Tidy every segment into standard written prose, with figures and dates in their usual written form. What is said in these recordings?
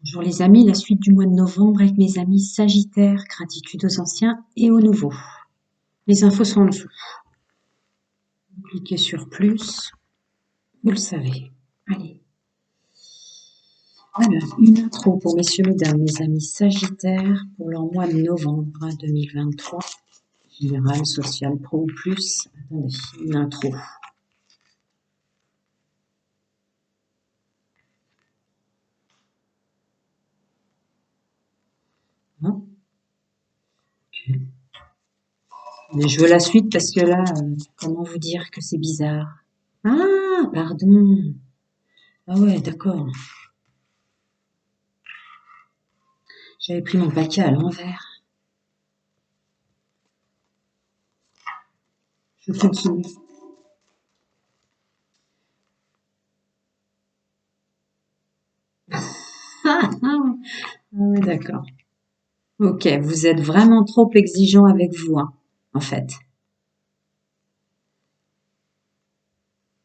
Bonjour les amis, la suite du mois de novembre avec mes amis Sagittaires, gratitude aux anciens et aux nouveaux. Les infos sont en dessous. Cliquez sur plus, vous le savez. Allez. Alors, une intro pour messieurs, mesdames, mes amis Sagittaires pour leur mois de novembre 2023. Général, social, pro ou plus. Attendez, une intro. Hein, ok. Mais je veux la suite parce que là, comment vous dire que c'est bizarre? Ah, pardon. Ah ouais, d'accord. J'avais pris mon paquet à l'envers. Je continue. Ah, oui, d'accord. Ok, vous êtes vraiment trop exigeant avec vous, hein, en fait.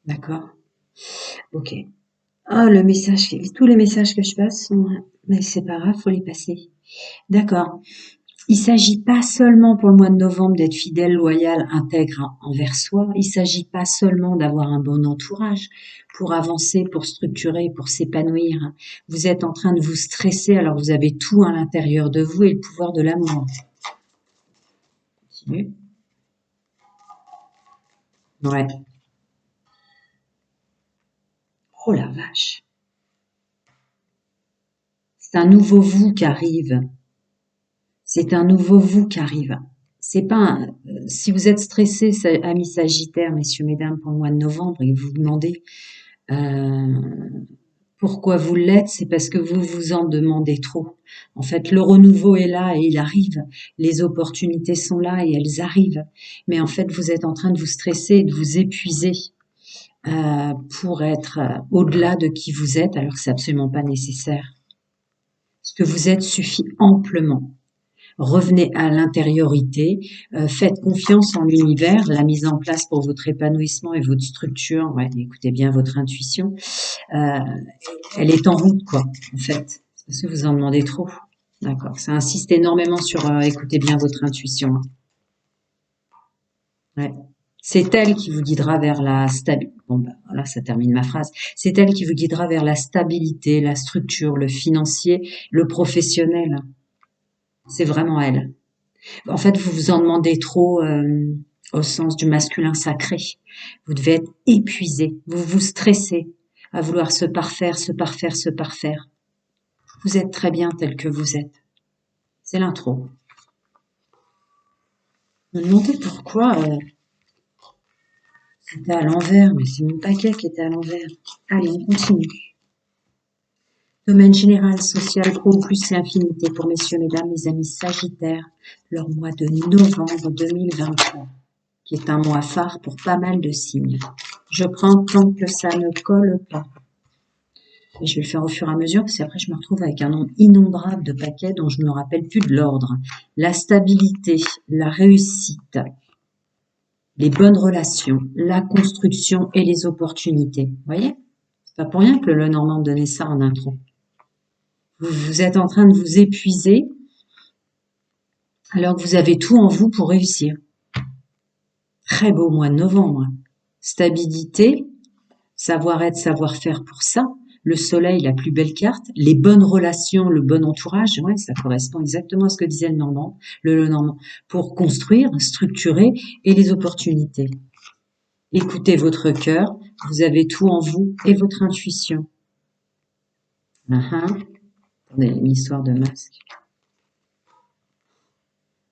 D'accord. Ok. Oh, le message, tous les messages que je passe sont, mais c'est pas grave, faut les passer. D'accord. Il s'agit pas seulement pour le mois de novembre d'être fidèle, loyal, intègre envers soi. Il s'agit pas seulement d'avoir un bon entourage pour avancer, pour structurer, pour s'épanouir. Vous êtes en train de vous stresser alors que vous avez tout à l'intérieur de vous et le pouvoir de l'amour. Continue. Ouais. Oh la vache. C'est un nouveau vous qui arrive. C'est un nouveau vous qui arrive. C'est pas si vous êtes stressé, amis Sagittaires, messieurs, mesdames, pour le mois de novembre et vous vous demandez euh, pourquoi vous l'êtes, c'est parce que vous vous en demandez trop. En fait, le renouveau est là et il arrive. Les opportunités sont là et elles arrivent. Mais en fait, vous êtes en train de vous stresser, de vous épuiser pour être au-delà de qui vous êtes, alors que c'est absolument pas nécessaire. Ce que vous êtes suffit amplement. Revenez à l'intériorité, faites confiance en l'univers, la mise en place pour votre épanouissement et votre structure, ouais, écoutez bien votre intuition, euh, elle est en route, quoi, en fait, parce que vous en demandez trop. D'accord, ça insiste énormément sur écoutez bien votre intuition. Hein. Ouais. C'est elle qui vous guidera vers la stabilité. Bon, ben, voilà, ça termine ma phrase. C'est elle qui vous guidera vers la stabilité, la structure, le financier, le professionnel. C'est vraiment elle. En fait, vous vous en demandez trop au sens du masculin sacré. Vous devez être épuisé. Vous vous stressez à vouloir se parfaire, se parfaire, se parfaire. Vous êtes très bien tel que vous êtes. C'est l'intro. Vous me demandez pourquoi c'était à l'envers, mais c'est mon paquet qui était à l'envers. Allez, on continue. Domaine général, social, pro, plus et infinité pour messieurs, mesdames, mes amis Sagittaires, leur mois de novembre 2023, qui est un mois phare pour pas mal de signes. Je prends tant que ça ne colle pas. Et je vais le faire au fur et à mesure, parce qu'après je me retrouve avec un nombre innombrable de paquets dont je ne me rappelle plus de l'ordre. La stabilité, la réussite, les bonnes relations, la construction et les opportunités. Vous voyez? C'est pas pour rien que le Normand donnait ça en intro. Vous êtes en train de vous épuiser alors que vous avez tout en vous pour réussir. Très beau mois de novembre. Stabilité, savoir-être, savoir-faire pour ça. Le soleil, la plus belle carte. Les bonnes relations, le bon entourage. Ouais, ça correspond exactement à ce que disait le Normand. Pour construire, structurer et les opportunités. Écoutez votre cœur. Vous avez tout en vous et votre intuition. Attendez, une histoire de masque.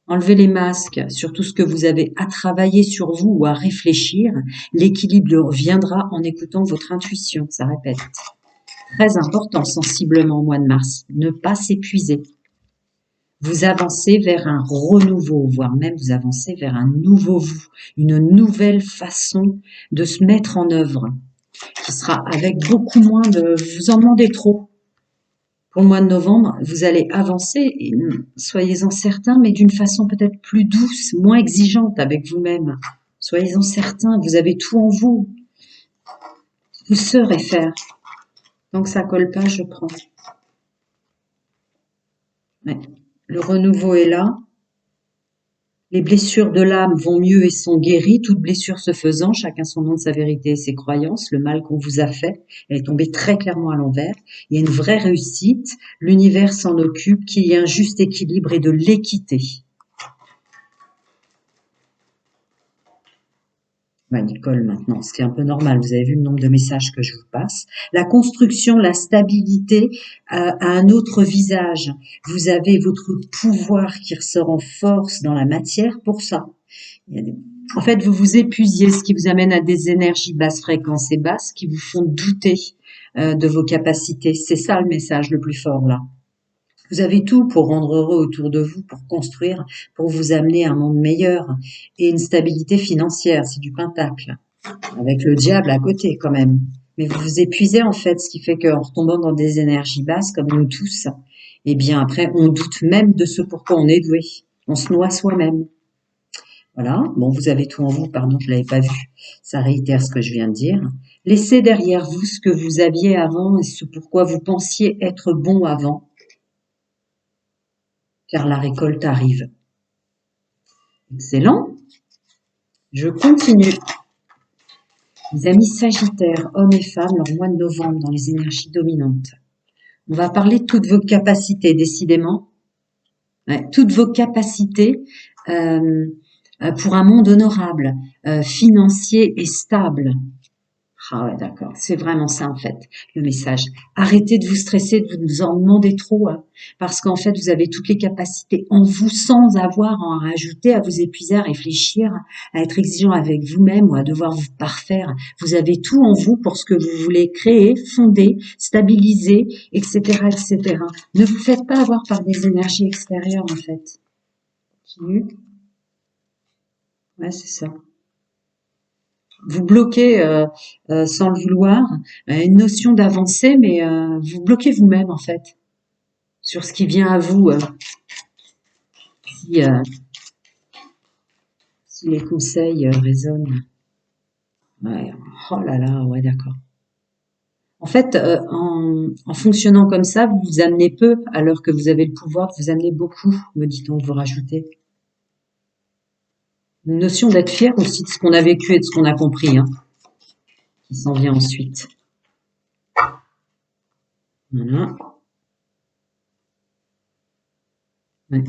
Enlevez les masques sur tout ce que vous avez à travailler sur vous ou à réfléchir. L'équilibre viendra en écoutant votre intuition. Ça répète. Très important sensiblement au mois de mars. Ne pas s'épuiser. Vous avancez vers un renouveau, voire même vous avancez vers un nouveau vous, une nouvelle façon de se mettre en œuvre, qui sera avec beaucoup moins de... Vous en demandez trop. Pour le mois de novembre, vous allez avancer, soyez-en certains, mais d'une façon peut-être plus douce, moins exigeante avec vous-même. Soyez-en certains, vous avez tout en vous. Vous saurez faire. Donc ça colle pas, je prends. Ouais. Le renouveau est là. Les blessures de l'âme vont mieux et sont guéries, toutes blessures se faisant, chacun son nom de sa vérité et ses croyances. Le mal qu'on vous a fait, elle est tombée très clairement à l'envers. Il y a une vraie réussite, l'univers s'en occupe, qu'il y ait un juste équilibre et de l'équité. Ouais, Nicole, maintenant, c'est un peu normal. Vous avez vu le nombre de messages que je vous passe. La construction, la stabilité a un autre visage. Vous avez votre pouvoir qui ressort en force dans la matière pour ça. Il y a des- En fait, vous vous épuisiez, ce qui vous amène à des énergies basse fréquence et basses qui vous font douter de vos capacités. C'est ça le message le plus fort là. Vous avez tout pour rendre heureux autour de vous, pour construire, pour vous amener à un monde meilleur et une stabilité financière. C'est du pentacle, avec le diable à côté quand même. Mais vous vous épuisez en fait, ce qui fait qu'en retombant dans des énergies basses, comme nous tous, eh bien après, on doute même de ce pourquoi on est doué. On se noie soi-même. Voilà, bon, vous avez tout en vous, pardon, je ne l'avais pas vu. Ça réitère ce que je viens de dire. Laissez derrière vous ce que vous aviez avant et ce pourquoi vous pensiez être bon avant, car la récolte arrive. Excellent. Je continue. Les amis sagittaires, hommes et femmes, leur mois de novembre dans les énergies dominantes. On va parler de toutes vos capacités, décidément. Ouais, toutes vos capacités pour un monde honorable, financier et stable. Ah ouais, d'accord. C'est vraiment ça, en fait, le message. Arrêtez de vous stresser, de vous en demander trop, hein, parce qu'en fait, vous avez toutes les capacités en vous sans avoir à en rajouter, à vous épuiser, à réfléchir, à être exigeant avec vous-même ou à devoir vous parfaire. Vous avez tout en vous pour ce que vous voulez créer, fonder, stabiliser, etc., etc. Ne vous faites pas avoir par des énergies extérieures, en fait. Continue. Ouais, c'est ça. Vous bloquez sans le vouloir une notion d'avancée, mais vous bloquez vous-même en fait sur ce qui vient à vous. Si, si les conseils résonnent. Ouais. Oh là là, ouais, d'accord. En fait, en fonctionnant comme ça, vous vous amenez peu, alors que vous avez le pouvoir de vous amener beaucoup, me dit-on, de vous rajouter. Une notion d'être fier aussi de ce qu'on a vécu et de ce qu'on a compris, hein, qui s'en vient ensuite. Voilà. Ouais.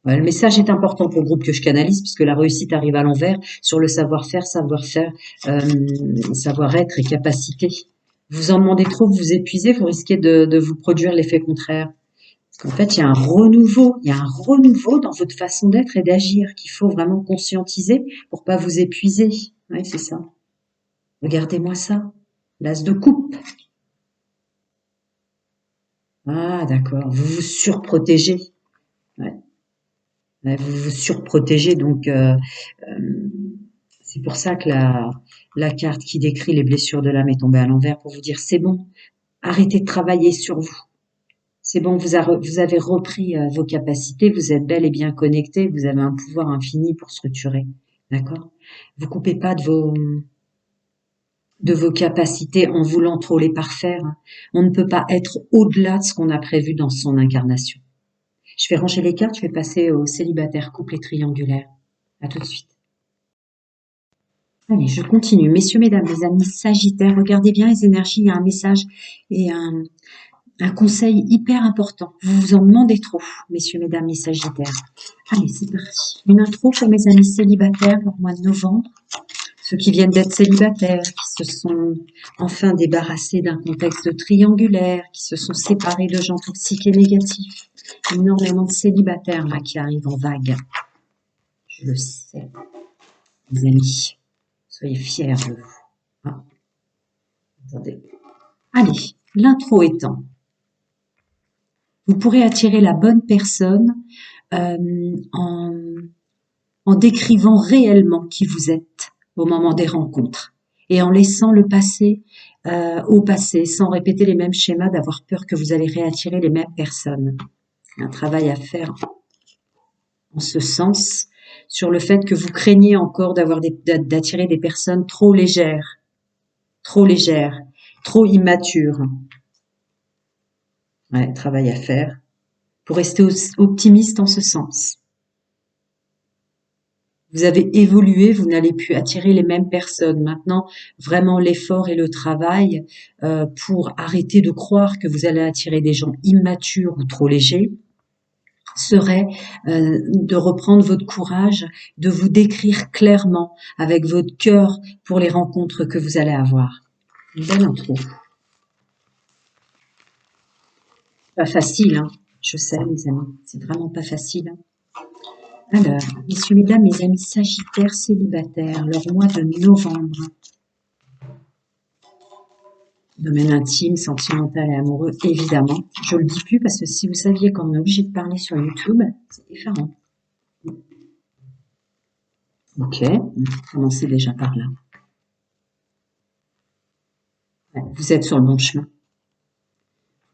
Ouais, le message est important pour le groupe que je canalise puisque la réussite arrive à l'envers sur le savoir-faire, savoir-être et capacité. Vous en demandez trop, vous vous épuisez, vous risquez de vous produire l'effet contraire. Parce qu'en fait, il y a un renouveau dans votre façon d'être et d'agir qu'il faut vraiment conscientiser pour pas vous épuiser. Ouais, c'est ça. Regardez-moi ça. L'as de coupe. Ah, d'accord. Vous vous surprotégez. Ouais. Ouais, vous vous surprotégez, donc c'est pour ça que la carte qui décrit les blessures de l'âme est tombée à l'envers pour vous dire c'est bon, arrêtez de travailler sur vous. C'est bon, vous avez repris vos capacités, vous êtes bel et bien connecté, vous avez un pouvoir infini pour structurer. D'accord? Vous coupez pas de vos capacités en voulant trop les parfaire. On ne peut pas être au-delà de ce qu'on a prévu dans son incarnation. Je vais ranger les cartes, je vais passer aux célibataires, couples et triangulaires. À tout de suite. Allez, je continue. Messieurs, mesdames, les amis sagittaires, regardez bien les énergies, il y a un message et un conseil hyper important. Vous vous en demandez trop, messieurs, mesdames, les sagittaires. Allez, c'est parti. Une intro pour mes amis célibataires au mois de novembre. Ceux qui viennent d'être célibataires, qui se sont enfin débarrassés d'un contexte triangulaire, qui se sont séparés de gens toxiques et négatifs. Énormément de célibataires là qui arrivent en vague. Je le sais, les amis. Soyez fiers de vous. Ah, attendez. Allez, l'intro étant, vous pourrez attirer la bonne personne en, en décrivant réellement qui vous êtes au moment des rencontres et en laissant le passé au passé, sans répéter les mêmes schémas, d'avoir peur que vous allez réattirer les mêmes personnes. Il y a un travail à faire en ce sens sur le fait que vous craignez encore d'attirer des personnes trop légères, trop immatures. Ouais, travail à faire Faut rester optimiste en ce sens. Vous avez évolué, vous n'allez plus attirer les mêmes personnes. Maintenant, vraiment l'effort et le travail pour arrêter de croire que vous allez attirer des gens immatures ou trop légers serait de reprendre votre courage, de vous décrire clairement avec votre cœur pour les rencontres que vous allez avoir. Une belle intro. Pas facile, hein. Je sais, les amis, c'est vraiment pas facile. Alors, messieurs, mesdames, mes amis sagittaires célibataires, leur mois de novembre. Domaine intime, sentimental et amoureux, évidemment. Je le dis plus parce que si vous saviez qu'on est obligé de parler sur YouTube, c'est effarant. Ok, commencez déjà par là. Ouais, vous êtes sur le bon chemin.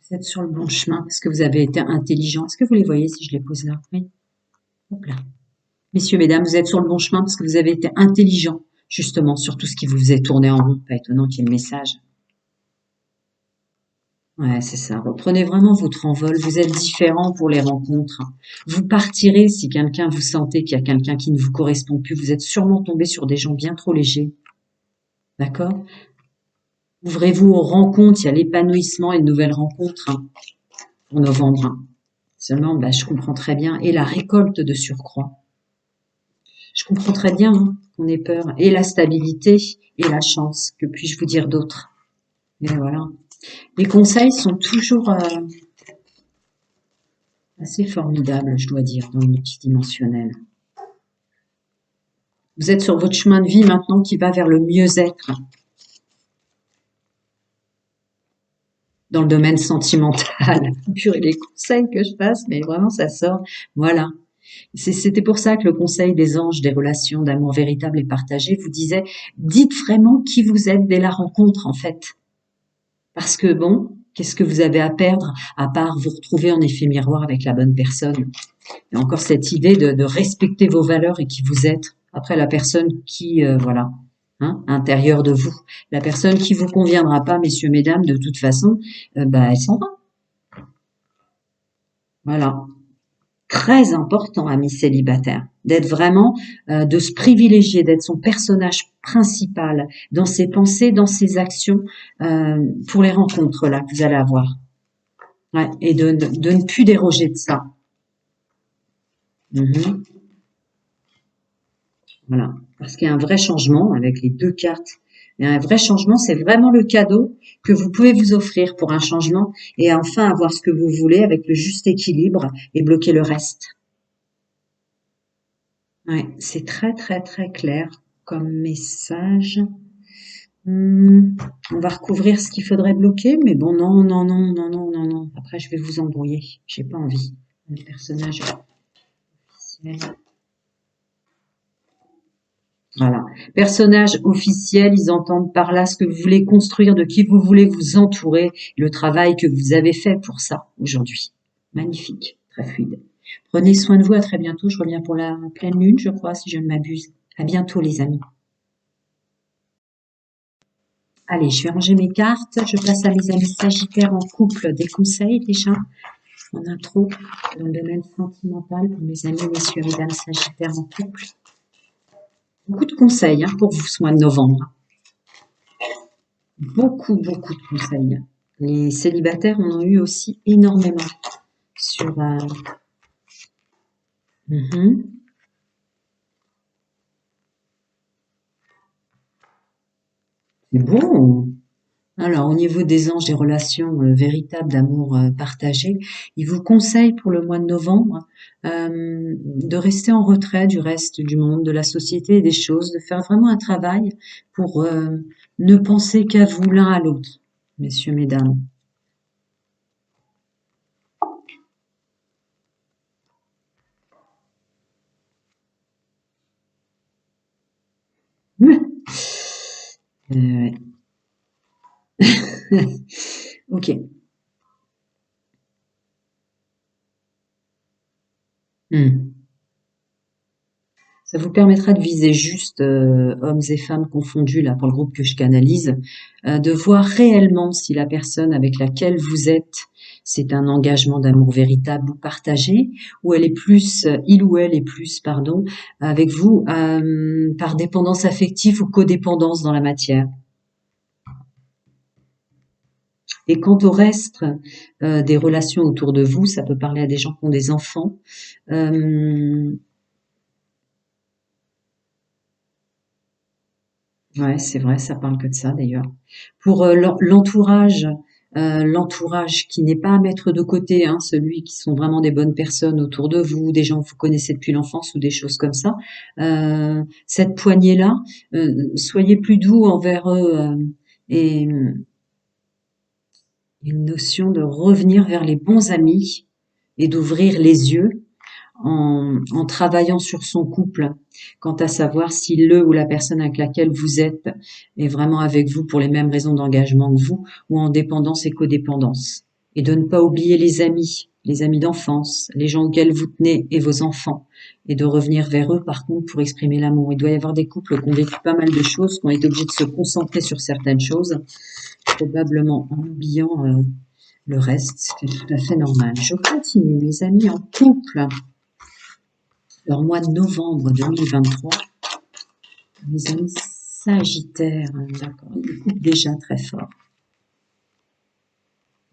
Vous êtes sur le bon chemin parce que vous avez été intelligent. Est-ce que vous les voyez si je les pose là? Oui. Hop là. Messieurs, mesdames, vous êtes sur le bon chemin parce que vous avez été intelligent, justement, sur tout ce qui vous faisait tourner en rond. Pas étonnant qu'il y ait le message. Ouais, c'est ça. Reprenez vraiment votre envol. Vous êtes différent pour les rencontres. Vous partirez si quelqu'un vous sentez qu'il y a quelqu'un qui ne vous correspond plus. Vous êtes sûrement tombé sur des gens bien trop légers. D'accord? Ouvrez-vous aux rencontres. Il y a l'épanouissement et de nouvelles rencontres pour novembre. Seulement, je comprends très bien. Et la récolte de surcroît. Je comprends très bien qu'on ait peur. Et la stabilité et la chance. Que puis-je vous dire d'autre? Et voilà. Les conseils sont toujours assez formidables, je dois dire, dans le multidimensionnel. Vous êtes sur votre chemin de vie maintenant qui va vers le mieux-être. Dans le domaine sentimental. Purée, les conseils que je passe, mais vraiment ça sort. Voilà. C'était pour ça que le conseil des anges des relations d'amour véritable et partagé vous disait, dites vraiment qui vous êtes dès la rencontre en fait. Parce que bon, qu'est-ce que vous avez à perdre à part vous retrouver en effet miroir avec la bonne personne? Il y a encore cette idée de respecter vos valeurs et qui vous êtes. Après la personne qui, voilà, intérieure de vous. La personne qui vous conviendra pas, messieurs, mesdames, de toute façon, elle s'en va. Voilà. Très important, amis célibataires, d'être vraiment, de se privilégier, d'être son personnage principal dans ses pensées, dans ses actions, pour les rencontres là que vous allez avoir. Ouais, et de ne plus déroger de ça. Mhm. Voilà. Parce qu'il y a un vrai changement avec les deux cartes. Il y a un vrai changement, c'est vraiment le cadeau que vous pouvez vous offrir pour un changement et enfin avoir ce que vous voulez avec le juste équilibre et bloquer le reste. Ouais, c'est très très très clair comme message. On va recouvrir ce qu'il faudrait bloquer, mais bon, non, non, non, non, non, non, non. Après, je vais vous embrouiller. J'ai pas envie. Le personnage officiel. Voilà. Personnage officiel, ils entendent par là ce que vous voulez construire, de qui vous voulez vous entourer, le travail que vous avez fait pour ça aujourd'hui. Magnifique, très fluide. Prenez soin de vous, à très bientôt. Je reviens pour la pleine lune, je crois, si je ne m'abuse. À bientôt, les amis. Allez, je vais ranger mes cartes. Je passe à mes amis sagittaires en couple. Des conseils déjà en intro dans le domaine sentimental pour mes amis, messieurs et mesdames sagittaires en couple. Beaucoup de conseils pour vous ce mois de novembre. Beaucoup, beaucoup de conseils. Les célibataires en ont eu aussi énormément sur... C'est beau. Alors, au niveau des anges, des relations véritables d'amour partagé, ils vous conseillent pour le mois de novembre de rester en retrait du reste du monde, de la société et des choses, de faire vraiment un travail pour ne penser qu'à vous l'un à l'autre, messieurs, mesdames. Ouais. Ok. Ça vous permettra de viser juste, hommes et femmes confondus, là, pour le groupe que je canalise, de voir réellement si la personne avec laquelle vous êtes, c'est un engagement d'amour véritable ou partagé, ou elle est plus, il ou elle est plus, pardon, avec vous, par dépendance affective ou codépendance dans la matière. Et quant au reste des relations autour de vous, ça peut parler à des gens qui ont des enfants. Ouais, c'est vrai, ça parle que de ça d'ailleurs. Pour l'entourage qui n'est pas à mettre de côté, hein, celui qui sont vraiment des bonnes personnes autour de vous, des gens que vous connaissez depuis l'enfance ou des choses comme ça. Cette poignée-là, soyez plus doux envers eux et une notion de revenir vers les bons amis et d'ouvrir les yeux en travaillant sur son couple, quant à savoir si le ou la personne avec laquelle vous êtes est vraiment avec vous pour les mêmes raisons d'engagement que vous, ou en dépendance et codépendance. Et de ne pas oublier les amis d'enfance, les gens auxquels vous tenez et vos enfants, et de revenir vers eux par contre pour exprimer l'amour. Il doit y avoir des couples qui ont vécu pas mal de choses, qui ont été obligés de se concentrer sur certaines choses, probablement en oubliant le reste, ce qui est tout à fait normal. Je continue, mes amis en couple. Alors, mois de novembre 2023, mes amis Sagittaires, d'accord, ils coupent déjà très fort.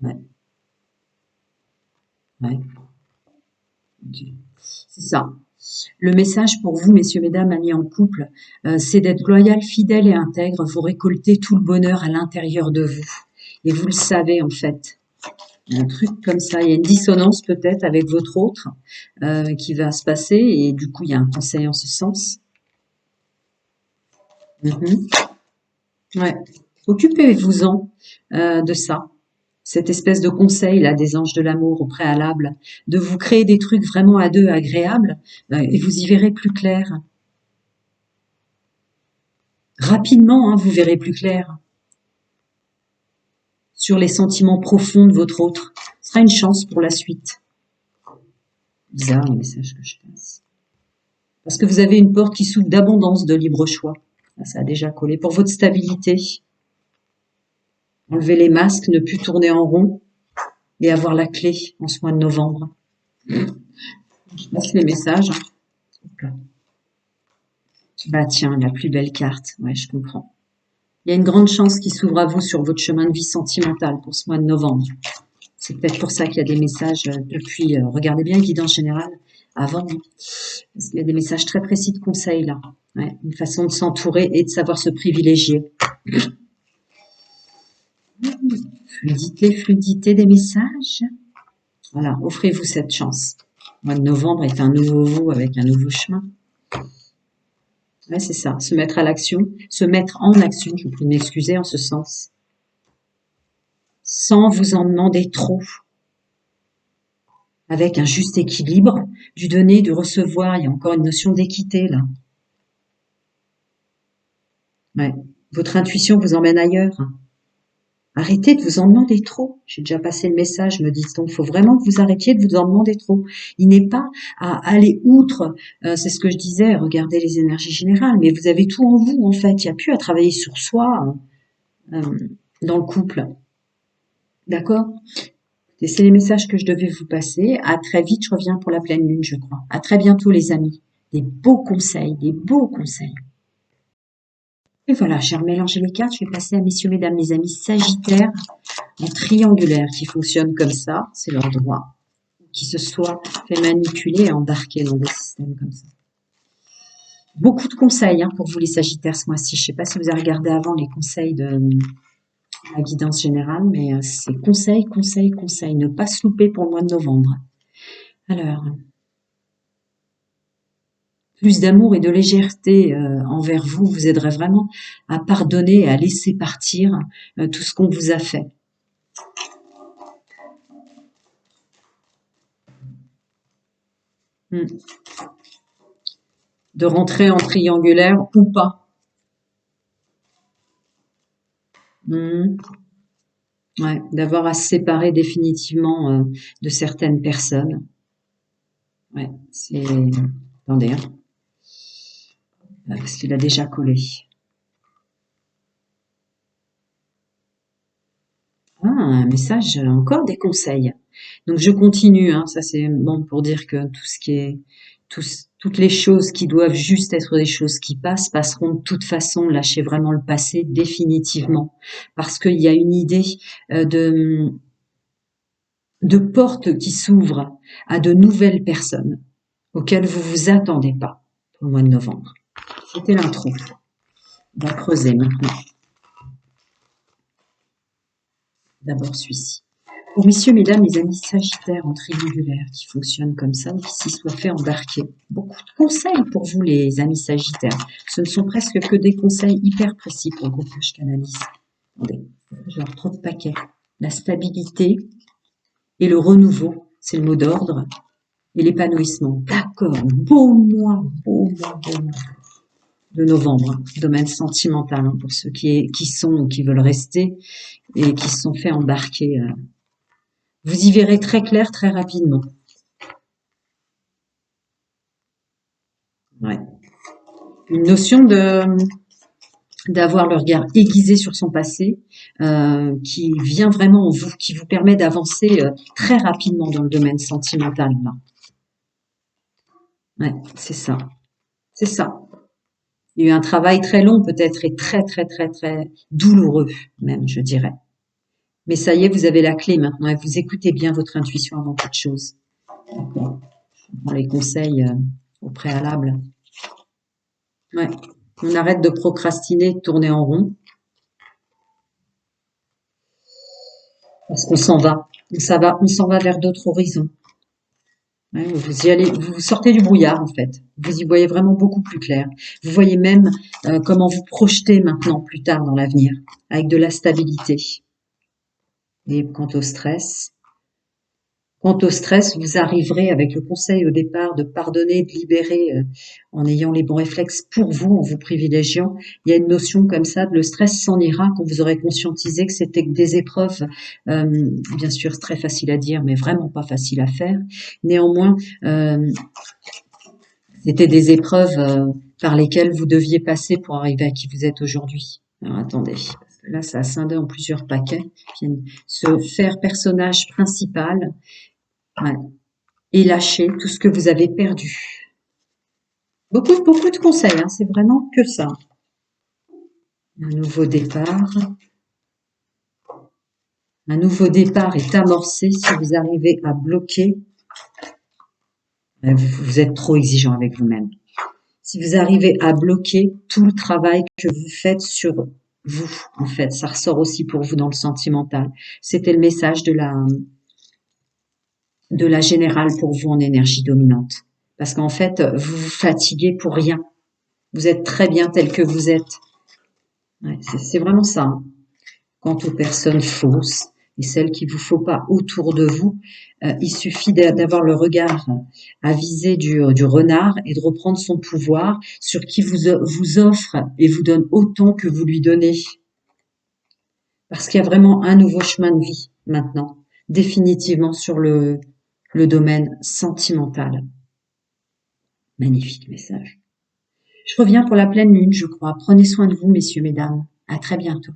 Ouais, ouais, ok. C'est ça. Le message pour vous, messieurs, mesdames, amis en couple, c'est d'être loyal, fidèle et intègre. Vous récoltez tout le bonheur à l'intérieur de vous. Et vous le savez, en fait. Il y a un truc comme ça. Il y a une dissonance peut-être avec votre autre qui va se passer. Et du coup, il y a un conseil en ce sens. Mhm. Ouais. Occupez-vous-en de ça. Cette espèce de conseil là des anges de l'amour au préalable, de vous créer des trucs vraiment à deux agréables, et vous y verrez plus clair. Rapidement, hein, vous verrez plus clair sur les sentiments profonds de votre autre. Ce sera une chance pour la suite. Bizarre le message que je passe. Parce que vous avez une porte qui s'ouvre d'abondance de libre choix. Ça a déjà collé. Pour votre stabilité, enlever les masques, ne plus tourner en rond et avoir la clé en ce mois de novembre. Je passe les messages. Bah tiens, la plus belle carte. Ouais, je comprends. Il y a une grande chance qui s'ouvre à vous sur votre chemin de vie sentimental pour ce mois de novembre. C'est peut-être pour ça qu'il y a des messages depuis, regardez bien Guidance Générale avant, hein, parce qu'il y a des messages très précis de conseils là. Ouais, une façon de s'entourer et de savoir se privilégier. Fluidité, fluidité des messages. Voilà, offrez-vous cette chance. Le mois de novembre est un nouveau vous avec un nouveau chemin. Ouais, c'est ça, se mettre à l'action, se mettre en action, je vous prie de m'excuser en ce sens, sans vous en demander trop, avec un juste équilibre, du donner, du recevoir, il y a encore une notion d'équité là. Ouais. Votre intuition vous emmène ailleurs. Arrêtez de vous en demander trop. J'ai déjà passé le message, me dit-on. Il faut vraiment que vous arrêtiez de vous en demander trop. Il n'est pas à aller outre. C'est ce que je disais, regardez les énergies générales. Mais vous avez tout en vous, en fait. Il n'y a plus à travailler sur soi euh, dans le couple. D'accord? Et c'est les messages que je devais vous passer. À très vite, je reviens pour la pleine lune, je crois. À très bientôt, les amis. Des beaux conseils, des beaux conseils. Et voilà, j'ai remélangé les cartes. Je vais passer à messieurs, mesdames, mes amis Sagittaires en triangulaire qui fonctionnent comme ça. C'est leur droit. Qui se soit fait manipuler et embarquer dans des systèmes comme ça. Beaucoup de conseils hein, pour vous les Sagittaires ce mois-ci. Je ne sais pas si vous avez regardé avant les conseils de la guidance générale, mais c'est conseil, conseil, conseil. Ne pas se louper pour le mois de novembre. Alors, plus d'amour et de légèreté envers vous vous aiderait vraiment à pardonner et à laisser partir tout ce qu'on vous a fait. De rentrer en triangulaire ou pas. Ouais, d'avoir à se séparer définitivement de certaines personnes. Ouais, c'est... Attendez, hein. parce qu'il a déjà collé. Ah, un message, encore des conseils. Donc je continue, hein, ça c'est bon pour dire que tout ce qui est, toutes les choses qui doivent juste être des choses qui passent, passeront de toute façon. Lâchez vraiment le passé définitivement, parce qu'il y a une idée de porte qui s'ouvre à de nouvelles personnes auxquelles vous vous attendez pas pour le mois de novembre. C'était l'intro. On va creuser maintenant. D'abord celui-ci. Pour messieurs, mesdames, les amis sagittaires en triangulaire qui fonctionnent comme ça, ou qui s'y soient fait embarquer. Beaucoup de conseils pour vous, les amis sagittaires. Ce ne sont presque que des conseils hyper précis pour le groupe que je canalise. Attendez, genre trop de paquets. La stabilité et le renouveau, c'est le mot d'ordre. Et l'épanouissement. D'accord, beau mois de novembre, hein. Domaine sentimental, hein, pour ceux qui sont ou qui veulent rester et qui se sont fait embarquer. Vous y verrez très clair très rapidement. Ouais. Une notion d'avoir le regard aiguisé sur son passé, qui vient vraiment en vous, qui vous permet d'avancer très rapidement dans le domaine sentimental. Là. Ouais, c'est ça. C'est ça. Il y a eu un travail très long peut-être et très très très très douloureux même, je dirais. Mais ça y est, vous avez la clé maintenant et vous écoutez bien votre intuition avant toute chose. D'accord. Je prends les conseils au préalable. Ouais. On arrête de procrastiner, de tourner en rond, parce qu'on s'en va. On s'en va vers d'autres horizons. Ouais, vous y allez, vous sortez du brouillard en fait. Vous y voyez vraiment beaucoup plus clair. Vous voyez même comment vous projetez maintenant plus tard dans l'avenir, avec de la stabilité. Et quant au stress, vous arriverez avec le conseil au départ de pardonner, de libérer en ayant les bons réflexes pour vous, en vous privilégiant. Il y a une notion comme ça, le stress s'en ira quand vous aurez conscientisé que c'était que des épreuves, bien sûr très facile à dire, mais vraiment pas facile à faire. Néanmoins, c'était des épreuves par lesquelles vous deviez passer pour arriver à qui vous êtes aujourd'hui. Alors attendez, parce que là ça a scindé en plusieurs paquets. Se faire personnage principal. Ouais. Et lâcher tout ce que vous avez perdu. Beaucoup, beaucoup de conseils, hein, c'est vraiment que ça. Un nouveau départ. Un nouveau départ est amorcé si vous arrivez à bloquer. Vous êtes trop exigeant avec vous-même. Si vous arrivez à bloquer tout le travail que vous faites sur vous, en fait, ça ressort aussi pour vous dans le sentimental. C'était le message de la générale pour vous en énergie dominante. Parce qu'en fait, vous vous fatiguez pour rien. Vous êtes très bien tel que vous êtes. Ouais, c'est vraiment ça. Hein. Quant aux personnes fausses et celles qu'il vous faut pas autour de vous, il suffit d'avoir le regard avisé du renard et de reprendre son pouvoir sur qui vous offre et vous donne autant que vous lui donnez. Parce qu'il y a vraiment un nouveau chemin de vie maintenant, définitivement sur le domaine sentimental. Magnifique message. Je reviens pour la pleine lune, je crois. Prenez soin de vous, messieurs, mesdames. À très bientôt.